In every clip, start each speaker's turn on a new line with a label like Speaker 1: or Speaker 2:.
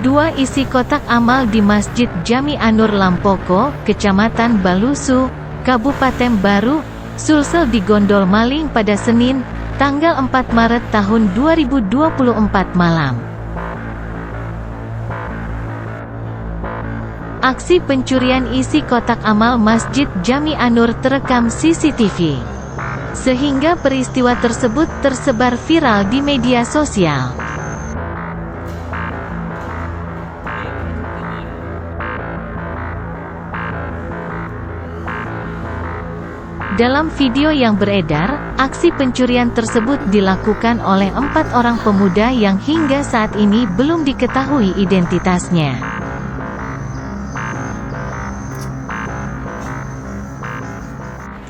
Speaker 1: 2. Isi kotak amal di Masjid Jami Anur Lampoko, Kecamatan Balusu, Kabupaten Baru, Sulsel digondol maling pada Senin, tanggal 4 Maret tahun 2024 malam. Aksi pencurian isi kotak amal Masjid Jami Anur terekam CCTV. Sehingga peristiwa tersebut tersebar viral di media sosial. Dalam video yang beredar, aksi pencurian tersebut dilakukan oleh 4 orang pemuda yang hingga saat ini belum diketahui identitasnya.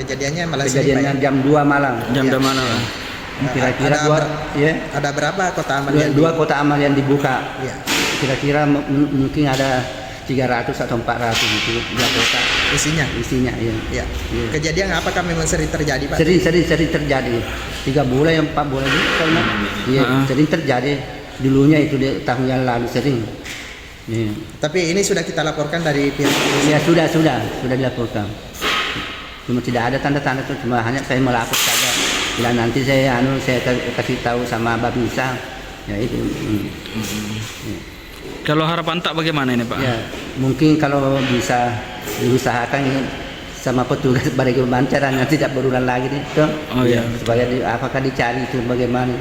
Speaker 2: Kejadiannya malam
Speaker 3: Kejadiannya jam 2 malam.
Speaker 4: Jam 2 malam.
Speaker 3: Kira-kira
Speaker 2: ada berapa kota amal yang
Speaker 3: dua kota amal yang dibuka.
Speaker 2: Ya.
Speaker 3: Kira-kira mungkin ada 300 atau 400 gitu dua kota.
Speaker 2: Isinya
Speaker 3: ya.
Speaker 2: Ya. Kejadian apakah memang sering terjadi, Pak?
Speaker 3: Sering terjadi. 3 bulan 4 bulan itu karena sering terjadi. Dulunya itu di tahun yang lalu sering. Ya.
Speaker 2: Tapi ini sudah kita laporkan dari pihak polisi.
Speaker 3: Ya sudah dilaporkan. Cuma tidak ada tanda-tanda itu, cuma hanya saya melapor saja. Bila nanti saya kasih tahu sama Babinsa, ya itu. Ya.
Speaker 4: Kalau harapan tak bagaimana ini, Pak?
Speaker 3: Ya, mungkin kalau bisa diusahakan sama petugas Balai Kebancaran tidak berulang lagi nih, toh.
Speaker 4: Oh iya.
Speaker 3: Supaya apakah dicari itu bagaimana?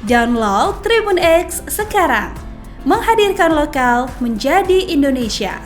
Speaker 5: Download Tribun X sekarang, menghadirkan lokal menjadi Indonesia.